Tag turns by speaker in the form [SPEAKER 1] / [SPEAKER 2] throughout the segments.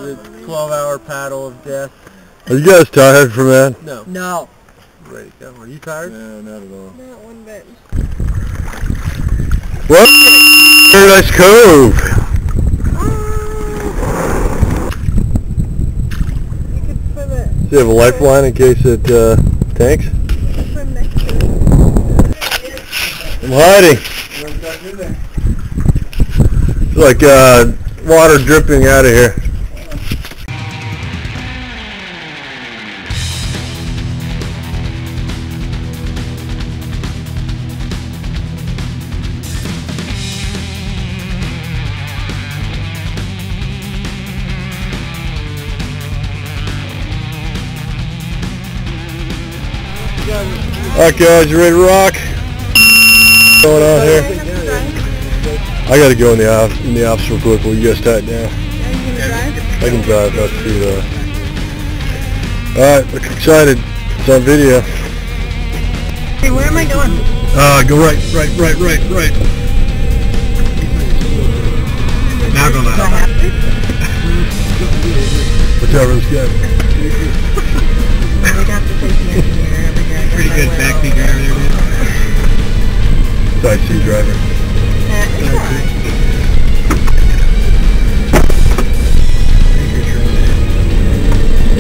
[SPEAKER 1] the 12-hour paddle of death.
[SPEAKER 2] Are you guys tired from that?
[SPEAKER 1] No.
[SPEAKER 3] No.
[SPEAKER 1] Ready to go. Are you tired?
[SPEAKER 2] No, not at all.
[SPEAKER 3] Not one bit.
[SPEAKER 2] What? Paradise Cove!
[SPEAKER 3] You could swim it.
[SPEAKER 2] Do you have a lifeline in case it tanks?
[SPEAKER 3] You could swim next to it.
[SPEAKER 2] I'm hiding. It's like water dripping out of here. Alright guys, you ready to rock? What's going on here? I gotta go in the office real quick. Will you guys tie it down? I can drive, not too Alright, look excited. It's on video.
[SPEAKER 3] Hey, where am I going?
[SPEAKER 2] Go right. Now go left.
[SPEAKER 3] Do I have to?
[SPEAKER 2] Whichever's good.
[SPEAKER 3] We got the station engineer over here.
[SPEAKER 1] Pretty good backseat driver there, man.
[SPEAKER 2] Side seat driver.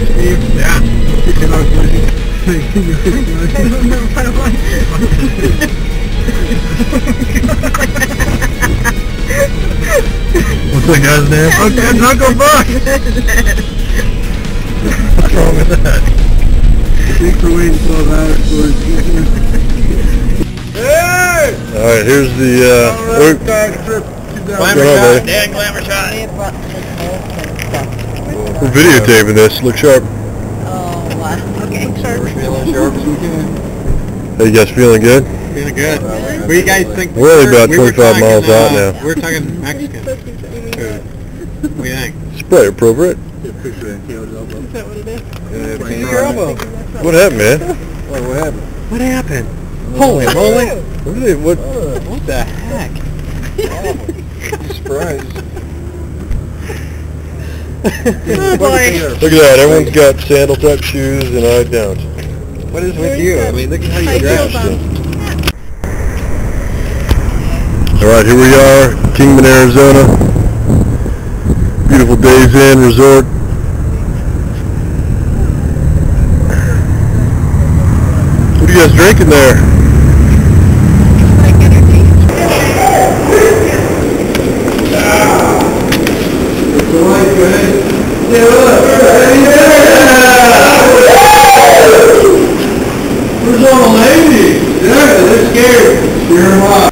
[SPEAKER 1] Steve? Yeah.
[SPEAKER 2] What's that guy's name? Uncle Buck! What's wrong with that?
[SPEAKER 1] Thanks for waiting 12 hours for it. Hey!
[SPEAKER 2] Alright, here's the
[SPEAKER 1] Glamour shot.
[SPEAKER 2] we're videotaping this. Look sharp.
[SPEAKER 3] Oh, wow. Okay, sure.
[SPEAKER 1] We're feeling sharp as we can.
[SPEAKER 2] Hey, you guys feeling good?
[SPEAKER 1] Feeling good. What do you guys think?
[SPEAKER 2] We're only about 25 miles out now.
[SPEAKER 1] We're talking Mexican food. What do you think?
[SPEAKER 2] It's probably appropriate.
[SPEAKER 3] Is that what it is?
[SPEAKER 1] Your elbow.
[SPEAKER 2] What happened, man?
[SPEAKER 1] What happened?
[SPEAKER 2] What happened? Holy moly! What
[SPEAKER 1] the heck? Surprise.
[SPEAKER 3] Oh boy.
[SPEAKER 2] Look at that, everyone's got sandal type shoes and I don't.
[SPEAKER 1] What is with you? I mean, look at how you
[SPEAKER 3] I
[SPEAKER 1] dress.
[SPEAKER 3] feel
[SPEAKER 2] Alright, here we are, Kingman, Arizona. Beautiful Days Inn Resort. What are you guys drinking there?
[SPEAKER 3] Like energy.
[SPEAKER 2] Where's all the ladies? They're scared. Scare them off.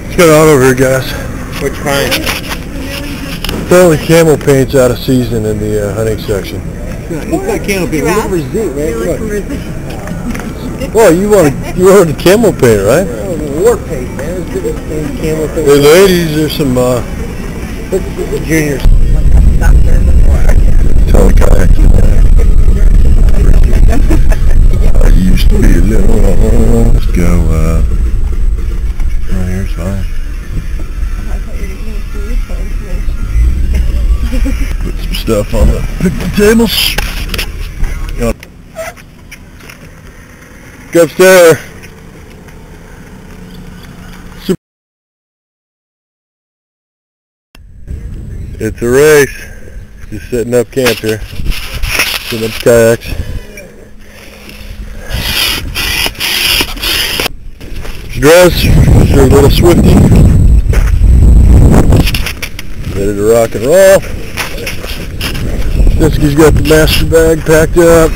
[SPEAKER 2] What's going on over here, guys?
[SPEAKER 1] Which kind?
[SPEAKER 2] Apparently camel paint's out of season in the hunting section.
[SPEAKER 1] It's not canopy. We're looking for zinc, man. Look.
[SPEAKER 2] Well, you wanted camel paint, right?
[SPEAKER 1] War paint, man. It's good as camel paint.
[SPEAKER 2] Hey ladies, there's some
[SPEAKER 1] Juniors.
[SPEAKER 2] tell the kayak. I used to be a little. Let's go. Right here's fine. Put some stuff on the picnic tables. Go upstairs. It's a race. Just setting up camp here. Setting up kayaks. Dress, your little Swifty. Ready to rock and roll. Snitsky's got the master bag packed up.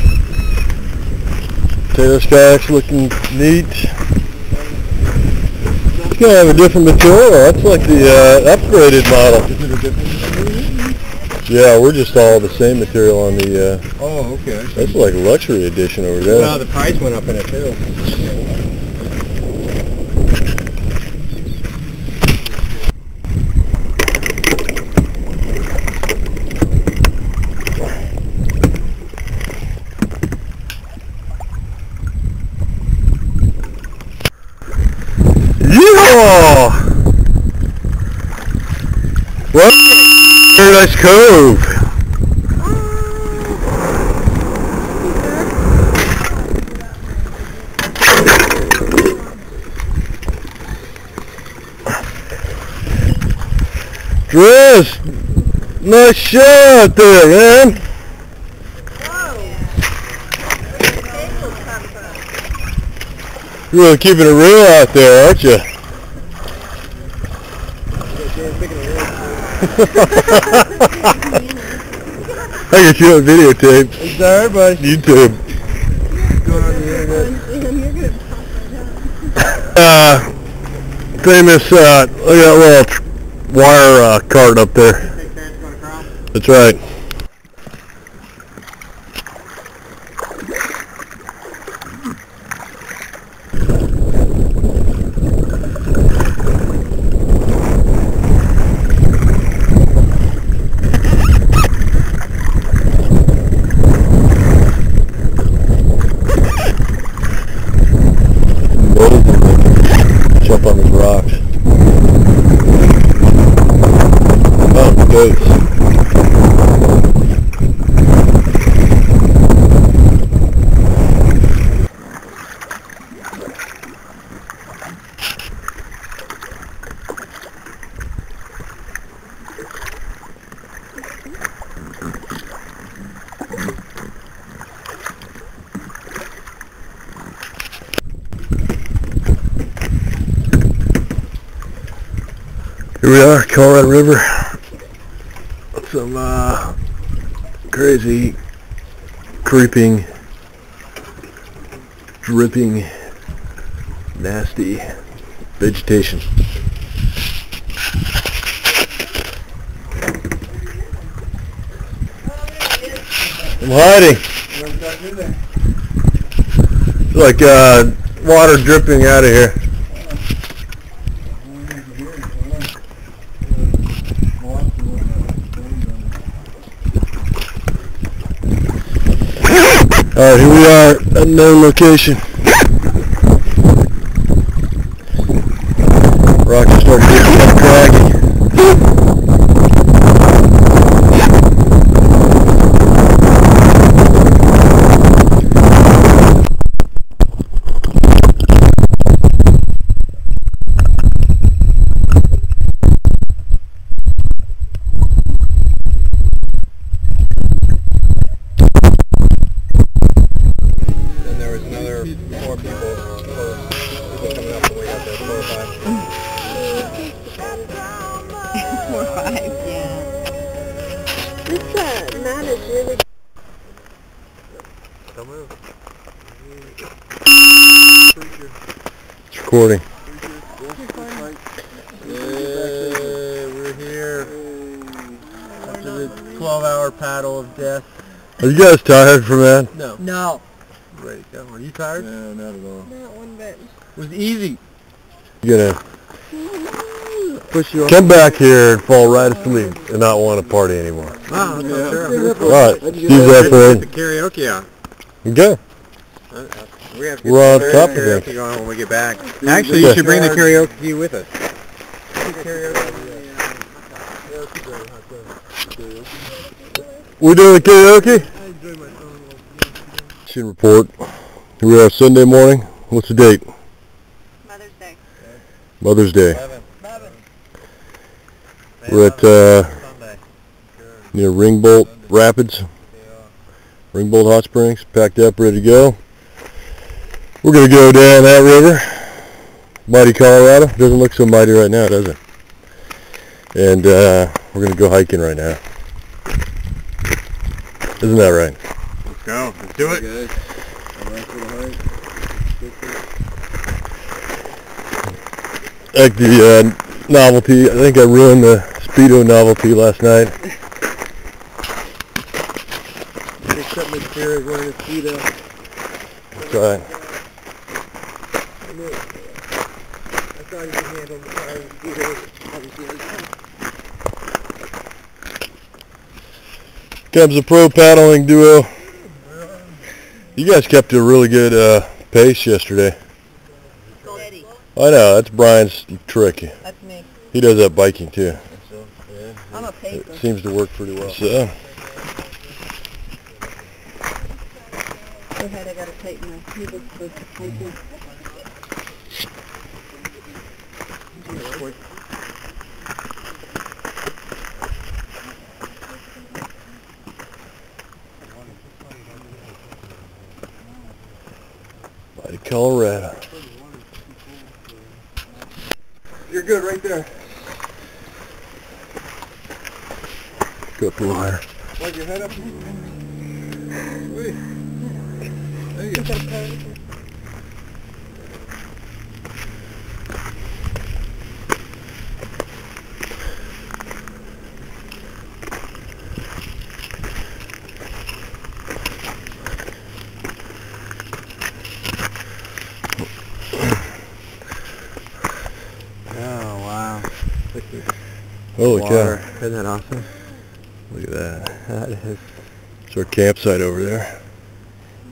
[SPEAKER 2] Taylor's kayak's looking neat. It's gonna have a different material. That's like the upgraded model. Yeah, we're just all the same material on the.
[SPEAKER 1] Oh, okay.
[SPEAKER 2] That's like a luxury edition over there.
[SPEAKER 1] Well, the price went up in it too.
[SPEAKER 2] Yeah! Well, very nice cove. Dress, nice shot there, man. You're really keeping it real out there, aren't you? I got you on videotape.
[SPEAKER 1] It's there, everybody.
[SPEAKER 2] YouTube.
[SPEAKER 1] Going on the internet.
[SPEAKER 2] Famous, look at that little wire cart up there. That's right. Jump on these rocks. Oh, goats. Here we are, Colorado River. Some crazy, creeping, dripping, nasty vegetation. I'm hiding. It's like water dripping out of here. Alright, here we are at another location. Rocks are starting to get kind of craggy. It's recording.
[SPEAKER 1] We're here after the 12-hour paddle of death.
[SPEAKER 2] Are you guys tired from that?
[SPEAKER 1] No.
[SPEAKER 3] No.
[SPEAKER 1] Ready to go. Are you tired?
[SPEAKER 2] No, not at all.
[SPEAKER 3] Not one bit.
[SPEAKER 1] It was easy.
[SPEAKER 2] You're gonna
[SPEAKER 1] Push you
[SPEAKER 2] come back here and fall right asleep and not want to party anymore.
[SPEAKER 1] Wow, that's not sure.
[SPEAKER 2] Alright, Steve's out for it.
[SPEAKER 1] Karaoke on.
[SPEAKER 2] Okay.
[SPEAKER 1] We have
[SPEAKER 2] We're on top of
[SPEAKER 1] karaoke
[SPEAKER 2] things.
[SPEAKER 1] going when we get back. Actually, you
[SPEAKER 2] Okay.
[SPEAKER 1] should bring the karaoke with us.
[SPEAKER 2] We doing karaoke? Should report. Here we are Sunday morning. What's the date?
[SPEAKER 3] Mother's Day.
[SPEAKER 2] Mother's Day.
[SPEAKER 1] 11.
[SPEAKER 2] We're at near Ringbolt Rapids. Ringbolt Hot Springs. Packed up, ready to go. We're going to go down that river. Mighty Colorado. Doesn't look so mighty right now, does it? And we're going to go hiking right now. Isn't that right?
[SPEAKER 1] Let's go. Let's do it.
[SPEAKER 2] Like the novelty. I think I ruined the Speedo novelty last night.
[SPEAKER 1] Except my spirit wearing a Speedo.
[SPEAKER 2] That's right.
[SPEAKER 1] I thought you could handle the Speedo.
[SPEAKER 2] Comes the pro paddling duo. You guys kept a really good pace yesterday.
[SPEAKER 3] Steady.
[SPEAKER 2] I know, that's Brian's trick.
[SPEAKER 3] That's me.
[SPEAKER 2] He does that biking too.
[SPEAKER 1] So, yeah.
[SPEAKER 3] I'm a paper.
[SPEAKER 2] It seems to work pretty well. So,
[SPEAKER 3] Go ahead, I gotta tighten my needles for hiking.
[SPEAKER 2] by Colorado.
[SPEAKER 1] You're good right there.
[SPEAKER 2] Go up a little higher.
[SPEAKER 1] Like your head up. Wait. There you go.
[SPEAKER 2] Oh, wow.
[SPEAKER 1] Look at the
[SPEAKER 2] Holy
[SPEAKER 1] water.
[SPEAKER 2] cow.
[SPEAKER 1] Isn't that awesome?
[SPEAKER 2] Look at that.
[SPEAKER 1] That is.
[SPEAKER 2] It's our campsite over there.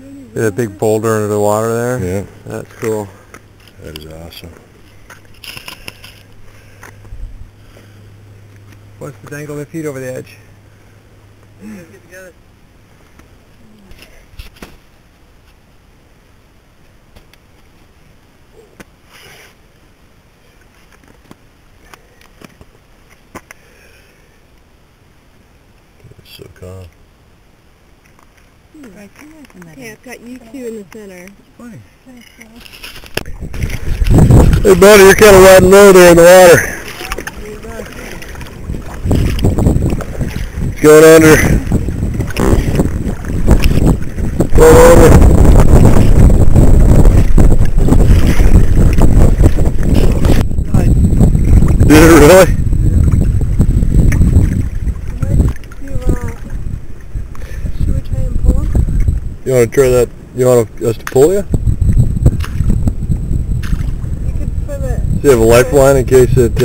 [SPEAKER 1] There's a big boulder under the water there.
[SPEAKER 2] Yeah.
[SPEAKER 1] That's cool.
[SPEAKER 2] That is awesome.
[SPEAKER 1] What's the dangle of my feet over the edge?
[SPEAKER 3] Get together.
[SPEAKER 2] It's so calm.
[SPEAKER 3] Yeah, I've got you two in the center.
[SPEAKER 1] Funny.
[SPEAKER 2] Hey buddy, you're kind of riding low there in the water. It's going under. Roll over. Did it really?
[SPEAKER 3] Should we try and pull him?
[SPEAKER 2] You want to try that? You want us to pull you?
[SPEAKER 3] You could swim it.
[SPEAKER 2] Do you have a lifeline in case it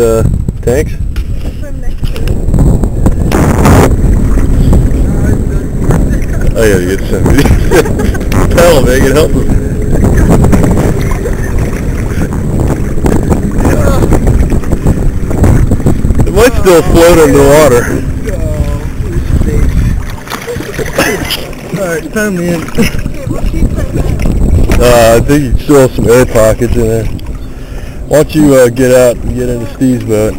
[SPEAKER 2] tanks?
[SPEAKER 3] You could swim next to it.
[SPEAKER 2] I gotta get somebody. Tell him, I can help him. It might still float underwater.
[SPEAKER 1] Alright, time me in.
[SPEAKER 3] Okay, well, she's right there.
[SPEAKER 2] I think you still have some air pockets in there. Why don't you get out and get into Steve's boat?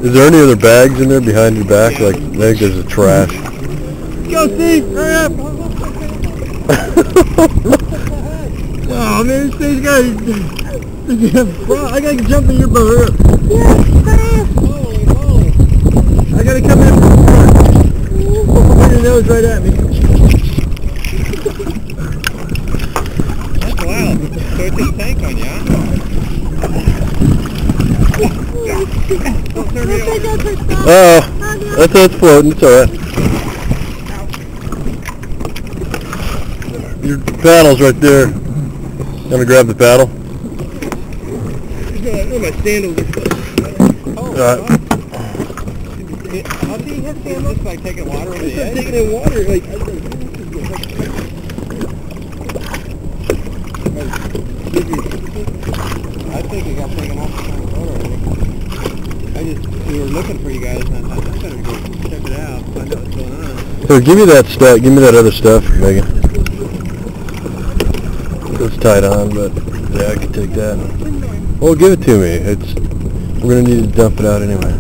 [SPEAKER 2] Is there any other bags in there behind your back? Like, I think there's a trash.
[SPEAKER 1] Go, Steve! Hurry up! Oh man, Steve's got I gotta jump in your boat. Hurry up.
[SPEAKER 3] Yes, fast!
[SPEAKER 1] Holy moly. I gotta come in from the front. Put your nose right at me. That's wild. So it's a tank on you, huh? Don't turn me over.
[SPEAKER 2] Oh, that's floating. It's alright. Your paddle's right there. Gonna grab the paddle?
[SPEAKER 1] Oh, my sandals are closed.
[SPEAKER 2] Alright.
[SPEAKER 1] How do you hit sandals? Just like taking water over the edge? Taking in water, like... I think you got taken off the front of the boat already. We were looking for you guys, and I thought, I'm gonna go check it out, find out what's going on.
[SPEAKER 2] Here, give me that stuff. Give me that other stuff, Megan. It's tied on, but yeah, I can take that. Well, give it to me. We're gonna need to dump it out anyway.